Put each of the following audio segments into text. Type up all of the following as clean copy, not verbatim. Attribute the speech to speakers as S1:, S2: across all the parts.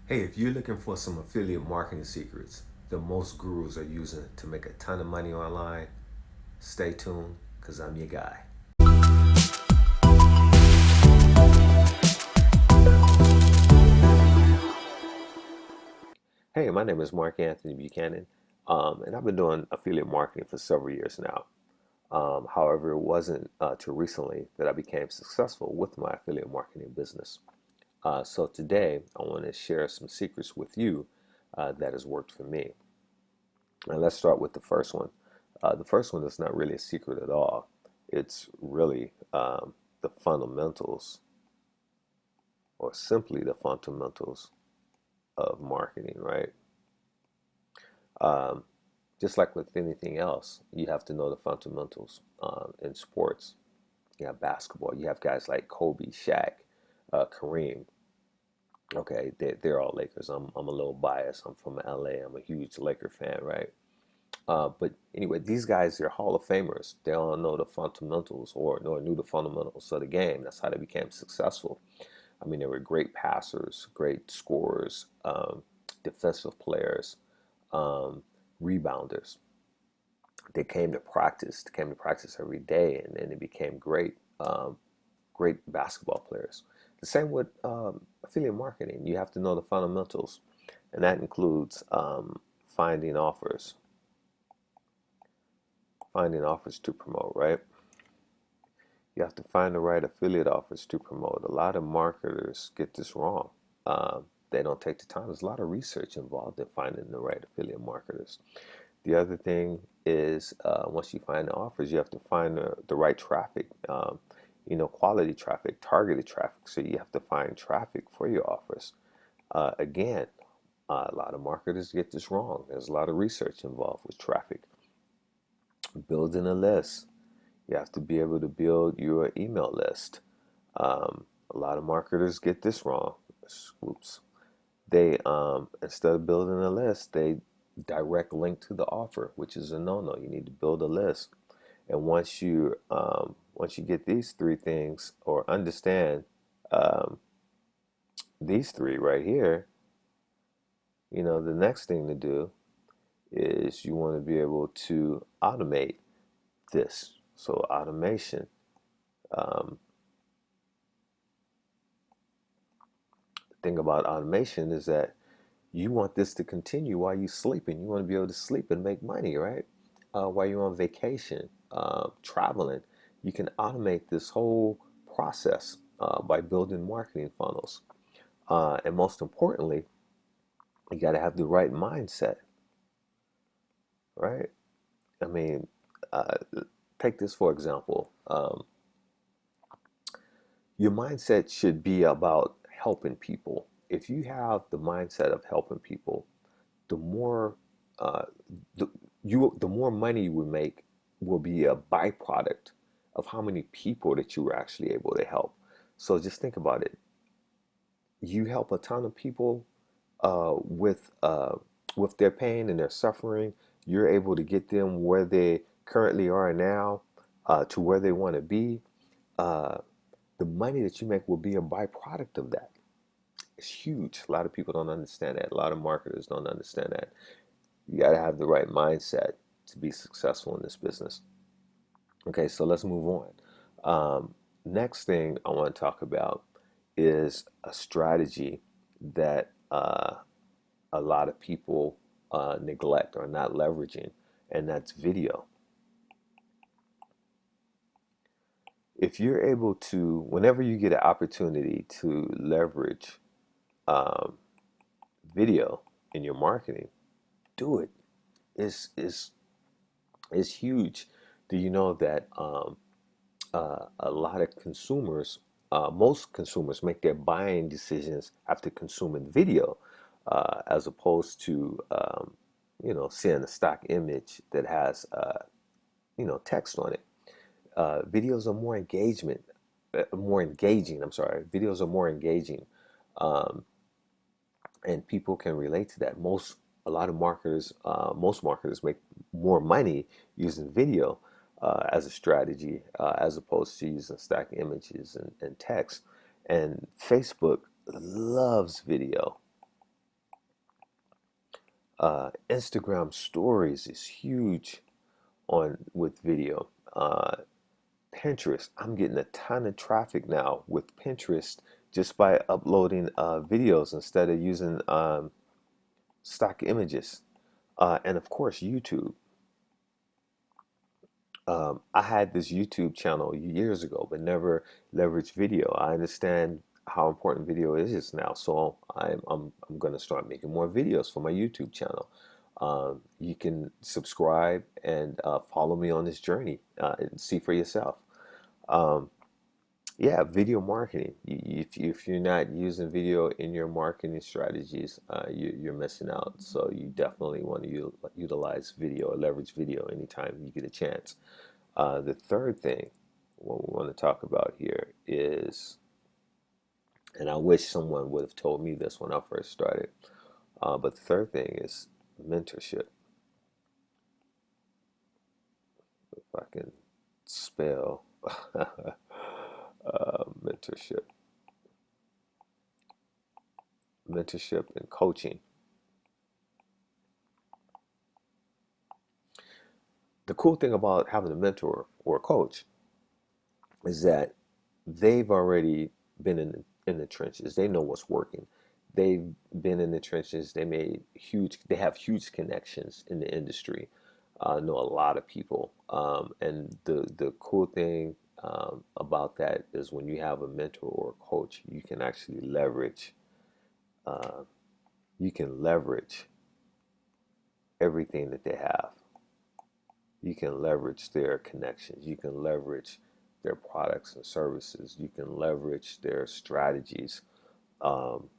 S1: Hey, if you're looking for some affiliate marketing secrets that most gurus are using to make a ton of money online, stay tuned because I'm your guy. Hey, my name is Mark Anthony Buchanan, and I've been doing affiliate marketing for several years now. However, it wasn't too recently that I became successful with my affiliate marketing business. So today, I want to share some secrets with you that has worked for me. And let's start with the first one. The first one is not really a secret at all. It's really the fundamentals, or simply the fundamentals of marketing, right? Um, just like with anything else, you have to know the fundamentals in sports. You have basketball. You have guys like Kobe, Shaq, Kareem. Okay, they're all Lakers. I'm a little biased. I'm from LA. I'm a huge Laker fan, right? But anyway, these guys, they're Hall of Famers. They all know the fundamentals or knew the fundamentals of the game. That's how they became successful. I mean, they were great passers, great scorers, defensive players, um, rebounders. They came to practice every day, and then they became great basketball players. The same with affiliate marketing. You have to know the fundamentals, and that includes finding offers, finding offers to promote, right? You have to find the right affiliate offers to promote. A lot of marketers get this wrong. They don't take the time. There's a lot of research involved in finding the right affiliate marketers. The other thing is once you find the offers, you have to find the right traffic, quality traffic, targeted traffic. So you have to find traffic for your offers. Again, a lot of marketers get this wrong. There's a lot of research involved with traffic. Building a list. You have to be able to build your email list. A lot of marketers get this wrong. Oops. They instead of building a list, they direct link to the offer, which is a no-no. You need to build a list. And once you get these three things or understand um, these three right here, the next thing to do is you want to be able to automate this. So automation. Um, the thing about automation is that you want this to continue while you're sleeping. You want to be able to sleep and make money, right? While you're on vacation, traveling, you can automate this whole process by building marketing funnels. And most importantly, you got to have the right mindset, right? I mean, uh, take this for example. Your mindset should be about helping people. If you have the mindset of helping people, the more uh, the the more money you will make will be a byproduct of how many people that you were actually able to help. So just think about it. You help a ton of people uh, with uh, with their pain and their suffering. You're able to get them where they currently are now to where they want to be. Uh, the money that you make will be a byproduct of that. It's huge. A lot of people don't understand that. A lot of marketers don't understand that. You got to have the right mindset to be successful in this business. Okay, so let's move on. Next thing I want to talk about is a strategy that a lot of people neglect or not leveraging, and that's video. If you're able to, whenever you get an opportunity to leverage um, video in your marketing, do it. It's it's huge. Do you know that a lot of consumers, most consumers, make their buying decisions after consuming video, as opposed to seeing a stock image that has text on it. Videos are more engaging. I'm sorry, videos are more engaging, um, and people can relate to that. Most marketers make more money using video as a strategy as opposed to using stack images and text. And Facebook loves video. Instagram stories is huge on with video. Pinterest, I'm getting a ton of traffic now with Pinterest just by uploading videos instead of using stock images. And of course, YouTube. I had this YouTube channel years ago, but never leveraged video. I understand how important video is now, so I'm going to start making more videos for my YouTube channel. You can subscribe and follow me on this journey and see for yourself. Um, yeah, video marketing. If you're not using video in your marketing strategies, you're missing out. So you definitely want to utilize video or leverage video anytime you get a chance. The third thing, what we want to talk about here is, and I wish someone would have told me this when I first started, but the third thing is mentorship. If I can spell mentorship, mentorship and coaching. The cool thing about having a mentor or a coach is that they've already been in the trenches. They know what's working. They've been in the trenches. They have huge connections in the industry. Know a lot of people. And the cool thing about that is when you have a mentor or a coach, uh, you can leverage everything that they have. You can leverage their connections. You can leverage their products and services. You can leverage their strategies. Um,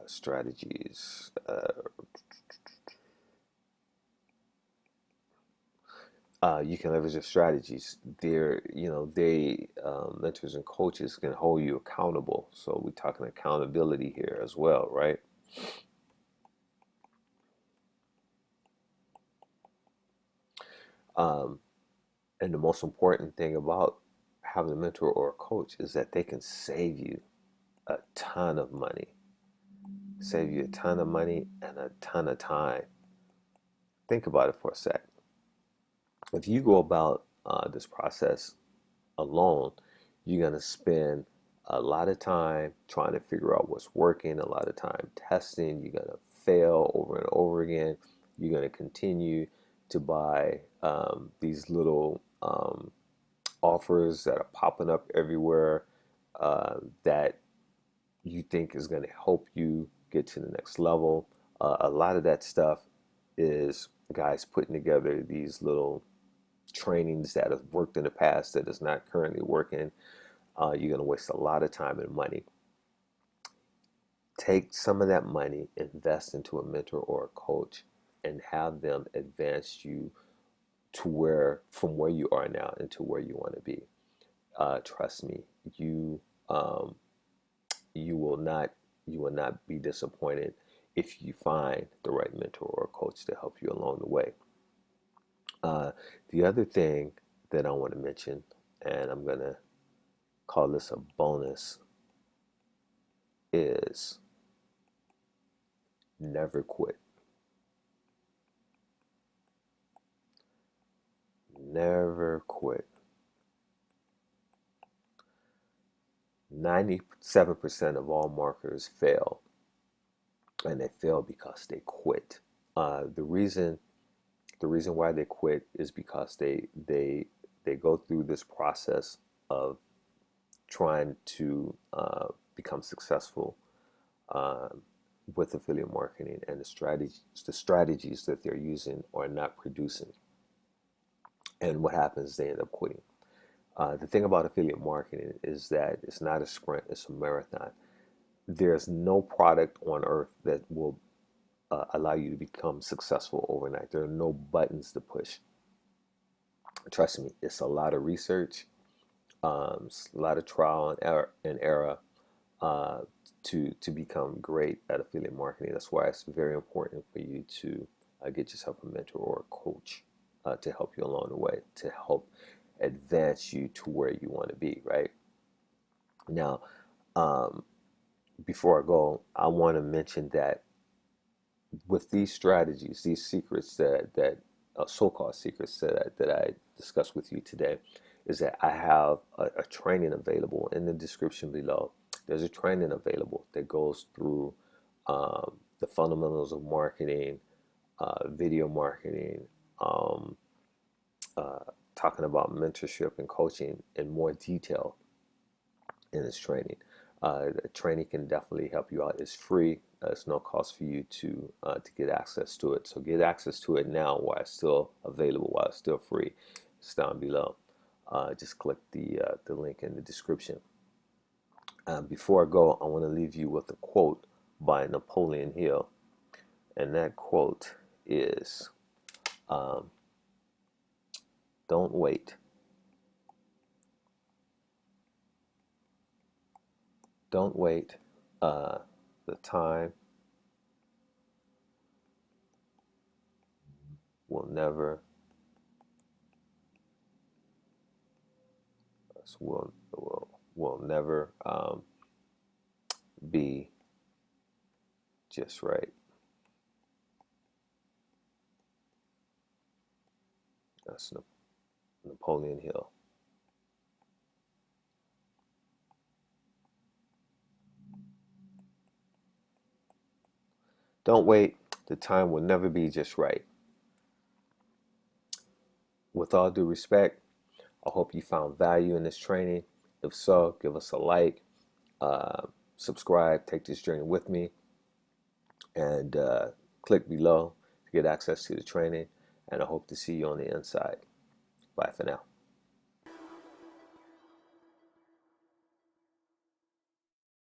S1: strategies. You can leverage their strategies. Mentors and coaches can hold you accountable. So we're talking accountability here as well, right? Um, and the most important thing about having a mentor or a coach is that they can save you a ton of money and a ton of time. Think about it for a sec. If you go about this process alone, you're going to spend a lot of time trying to figure out what's working, a lot of time testing. You're going to fail over and over again. You're going to continue to buy these little offers that are popping up everywhere that you think is going to help you get to the next level. A lot of that stuff is guys putting together these little trainings that have worked in the past that is not currently working. You're going to waste a lot of time and money. Take some of that money, invest into a mentor or a coach, and have them advance you from where you are now into where you want to be. Trust me, um, you will not be disappointed if you find the right mentor or coach to help you along the way. Uh, the other thing that I want to mention, and I'm gonna call this a bonus, is never quit. Never quit. 97% of all marketers fail, and they fail because they quit. The reason why they quit is because they go through this process of trying to become successful uh, with affiliate marketing, and the strategies that they're using are not producing. And what happens? They end up quitting. The thing about affiliate marketing is that it's not a sprint; it's a marathon. There's no product on earth that will allow you to become successful overnight. There are no buttons to push. Trust me, it's a lot of research, a lot of trial and error uh, to become great at affiliate marketing. That's why it's very important for you to get yourself a mentor or a coach to help you along the way, to help advance you to where you want to be. Right now, um, before I go, I want to mention that with these strategies, these secrets that so-called secrets that I discussed with you today, is that I have a training available in the description below. There's a training available that goes through the fundamentals of marketing, video marketing, um, uh, talking about mentorship and coaching in more detail in this training. The training can definitely help you out. It's free. It's no cost for you to get access to it. So get access to it now while it's still available, while it's still free. It's down below. Just click the link in the description. Before I go, I want to leave you with a quote by Napoleon Hill, and that quote is, um, "Don't wait. Don't wait. The time will never will never be just right." That's Napoleon Hill. Don't wait. The time will never be just right. With all due respect, I hope you found value in this training. If so, give us a like, subscribe, take this journey with me, and click below to get access to the training. And I hope to see you on the inside. Bye for now.